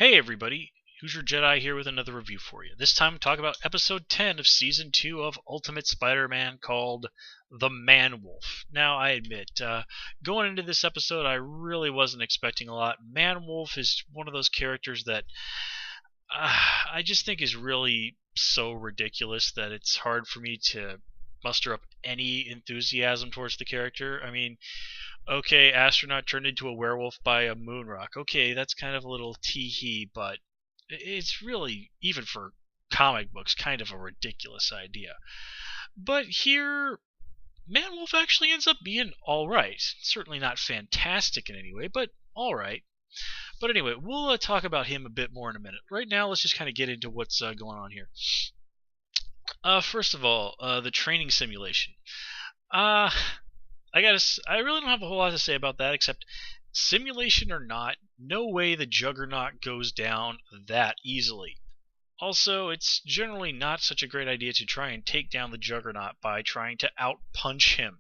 Hey everybody, Hoosier Jedi here with another review for you. This time talk about episode 10 of season 2 of Ultimate Spider-Man called The Man-Wolf. Now I admit, going into this episode I really wasn't expecting a lot. Man-Wolf is one of those characters that I just think is really so ridiculous that it's hard for me to muster up any enthusiasm towards the character. I mean, okay, astronaut turned into a werewolf by a moon rock. Okay, that's kind of a little tee-hee, but it's really, even for comic books, kind of a ridiculous idea. But here, Man-Wolf actually ends up being alright. Certainly not fantastic in any way, but alright. But anyway, we'll talk about him a bit more in a minute. Right now, let's just kind of get into what's going on here. First of all, the training simulation. I really don't have a whole lot to say about that, except simulation or not, no way the Juggernaut goes down that easily. Also, it's generally not such a great idea to try and take down the Juggernaut by trying to out-punch him.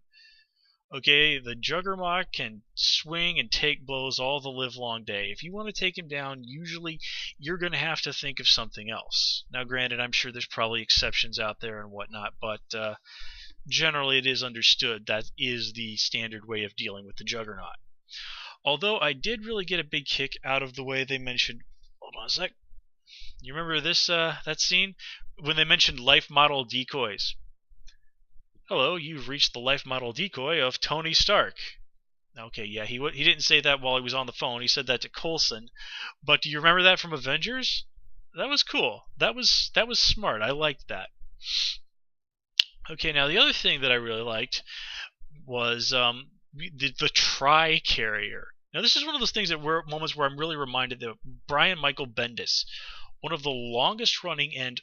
Okay, the Juggernaut can swing and take blows all the livelong day. If you want to take him down, usually you're going to have to think of something else. Now, granted, I'm sure there's probably exceptions out there and whatnot, but generally it is understood that is the standard way of dealing with the Juggernaut. Although I did really get a big kick out of the way they mentioned... Hold on a sec. You remember this that scene? When they mentioned life model decoys. Hello, you've reached the life model decoy of Tony Stark. Okay, yeah, he didn't say that while he was on the phone. He said that to Coulson. But do you remember that from Avengers? That was cool. That was smart. I liked that. Okay, now the other thing that I really liked was the Tri-Carrier. Now this is one of those things that were moments where I'm really reminded that Brian Michael Bendis, one of the longest running and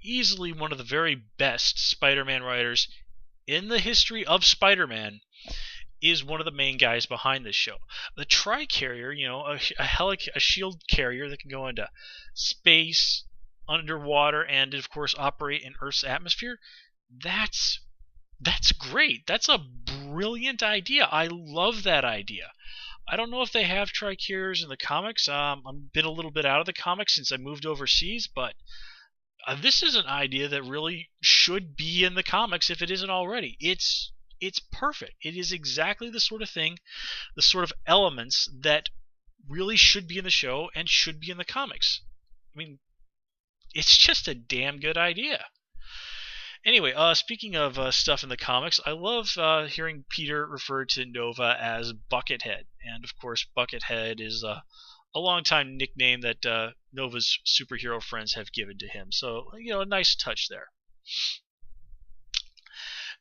easily one of the very best Spider-Man writers in the history of Spider-Man, is one of the main guys behind this show. The Tri-Carrier, you know, a shield carrier that can go into space, underwater, and of course operate in Earth's atmosphere. That's great. That's a brilliant idea. I love that idea. I don't know if they have Tri-Carriers in the comics. I've been a little bit out of the comics since I moved overseas, but this is an idea that really should be in the comics if it isn't already. It's perfect. It is exactly the sort of thing, the sort of elements that really should be in the show and should be in the comics. I mean, it's just a damn good idea. Anyway, speaking of stuff in the comics, I love hearing Peter refer to Nova as Buckethead. And of course, Buckethead is a long-time nickname that Nova's superhero friends have given to him. So, you know, a nice touch there.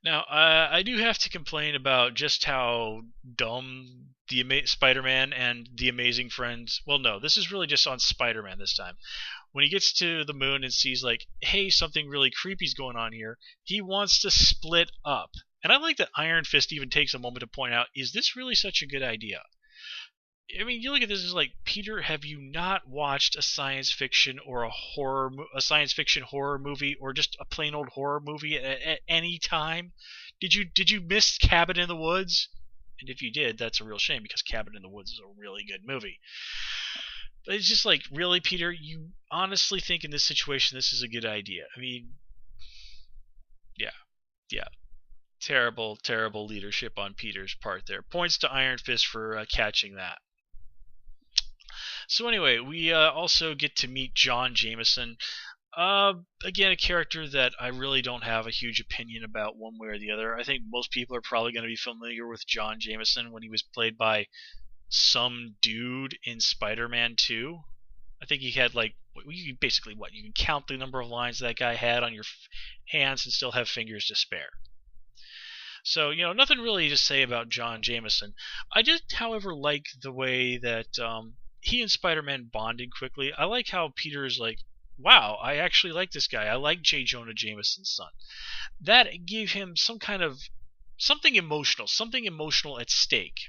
Now, I do have to complain about just how dumb the Spider-Man and the Amazing Friends... Well, no, this is really just on Spider-Man this time. When he gets to the moon and sees, like, hey, something really creepy's going on here, he wants to split up. And I like that Iron Fist even takes a moment to point out, is this really such a good idea? I mean, you look at this as like, Peter, have you not watched a science fiction or a science fiction horror movie, or just a plain old horror movie at any time? Did you miss Cabin in the Woods? And if you did, that's a real shame, because Cabin in the Woods is a really good movie. But it's just like, really, Peter, you honestly think in this situation this is a good idea? I mean, yeah. Terrible, terrible leadership on Peter's part there. Points to Iron Fist for catching that. So anyway, we also get to meet John Jameson. Again, a character that I really don't have a huge opinion about one way or the other. I think most people are probably going to be familiar with John Jameson when he was played by some dude in Spider-Man 2. I think he had, like, basically what? You can count the number of lines that guy had on your hands and still have fingers to spare. So, you know, nothing really to say about John Jameson. I did, however, like the way that he and Spider-Man bonded quickly. I like how Peter's like, wow, I actually like this guy. I like J. Jonah Jameson's son. That gave him something emotional at stake.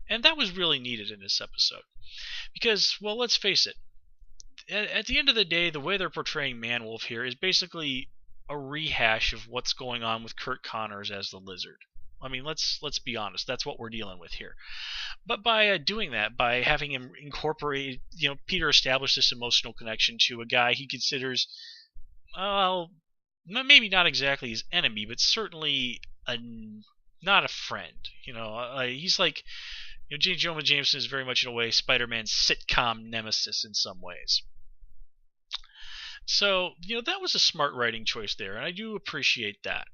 And that was really needed in this episode. Because, well, let's face it, at the end of the day, the way they're portraying Man-Wolf here is basically a rehash of what's going on with Curt Connors as the Lizard. I mean, let's be honest. That's what we're dealing with here. But by doing that, by having him incorporate, Peter established this emotional connection to a guy he considers, well, maybe not exactly his enemy, but certainly not a friend. He's like, J. Jonah Jameson is very much in a way Spider-Man's sitcom nemesis in some ways. So, that was a smart writing choice there, and I do appreciate that.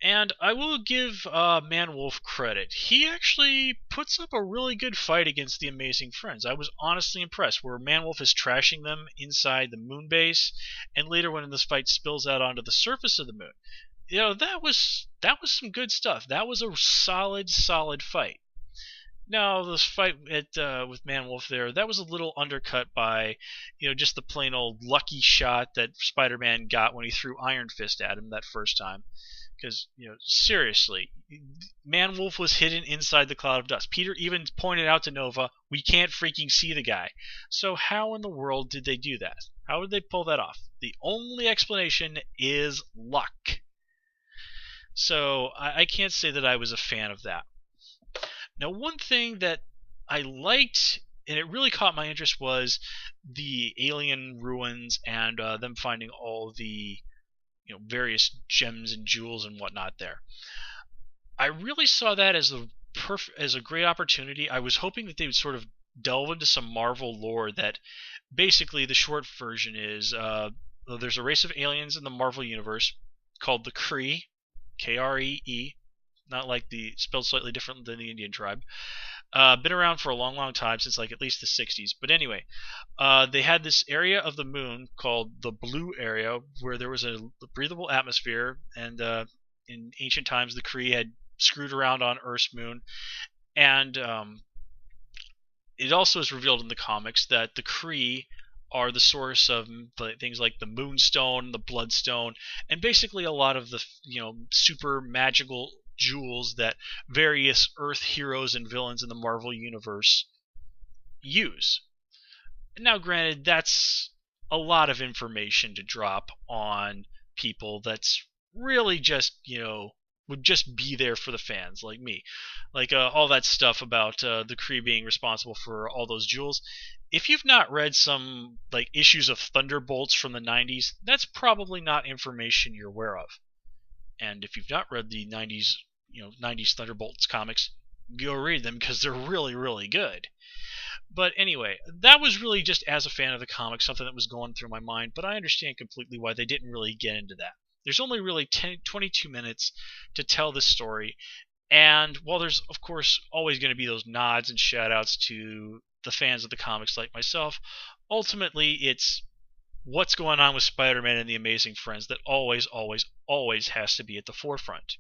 And I will give Man-Wolf credit. He actually puts up a really good fight against the Amazing Friends. I was honestly impressed, where Man-Wolf is trashing them inside the moon base, and later when this fight spills out onto the surface of the moon. That was some good stuff. That was a solid fight. Now, this fight with Man-Wolf there, that was a little undercut by, just the plain old lucky shot that Spider-Man got when he threw Iron Fist at him that first time. Because, seriously, Man-Wolf was hidden inside the cloud of dust. Peter even pointed out to Nova, we can't freaking see the guy. So how in the world did they do that? How did they pull that off? The only explanation is luck. So I can't say that I was a fan of that. Now, one thing that I liked, and it really caught my interest, was the alien ruins and them finding all the various gems and jewels and whatnot there. I really saw that as a great opportunity. I was hoping that they would sort of delve into some Marvel lore. That basically the short version is there's a race of aliens in the Marvel universe called the Kree, Kree, not like spelled slightly different than the Indian tribe. Been around for a long time, since like at least the 60s. But anyway, they had this area of the moon called the Blue Area, where there was a breathable atmosphere, and in ancient times the Kree had screwed around on Earth's moon. And it also is revealed in the comics that the Kree are the source of things like the Moonstone, the Bloodstone, and basically a lot of the super magical jewels that various Earth heroes and villains in the Marvel Universe use. Now, granted, that's a lot of information to drop on people that's really just, would just be there for the fans like me. Like all that stuff about the Kree being responsible for all those jewels. If you've not read some like issues of Thunderbolts from the 90s, that's probably not information you're aware of. And if you've not read the 90s Thunderbolts comics, go read them, because they're really good. But anyway, that was really just as a fan of the comics, something that was going through my mind, but I understand completely why they didn't really get into that. There's only really 22 minutes to tell this story, and while there's, of course, always going to be those nods and shout-outs to the fans of the comics like myself, ultimately it's what's going on with Spider-Man and the Amazing Friends that always has to be at the forefront.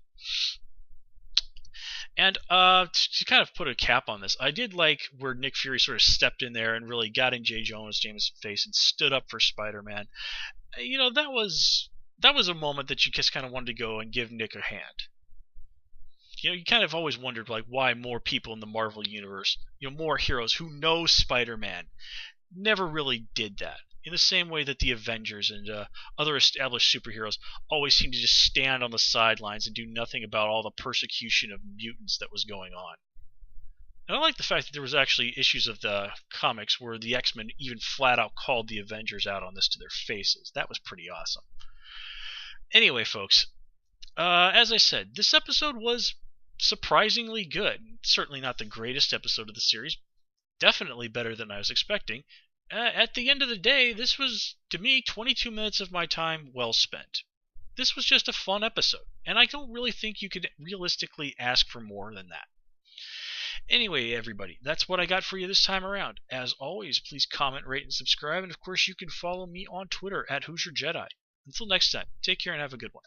And to kind of put a cap on this, I did like where Nick Fury sort of stepped in there and really got in J. Jonah Jameson's face and stood up for Spider-Man. That was a moment that you just kind of wanted to go and give Nick a hand. You kind of always wondered like why more people in the Marvel Universe, more heroes who know Spider-Man, never really did that. In the same way that the Avengers and other established superheroes always seem to just stand on the sidelines and do nothing about all the persecution of mutants that was going on. And I like the fact that there was actually issues of the comics where the X-Men even flat out called the Avengers out on this to their faces. That was pretty awesome. Anyway, folks, as I said, this episode was surprisingly good. Certainly not the greatest episode of the series. Definitely better than I was expecting. At the end of the day, this was, to me, 22 minutes of my time well spent. This was just a fun episode, and I don't really think you could realistically ask for more than that. Anyway, everybody, that's what I got for you this time around. As always, please comment, rate, and subscribe, and of course you can follow me on Twitter at HoosierJedi. Until next time, take care and have a good one.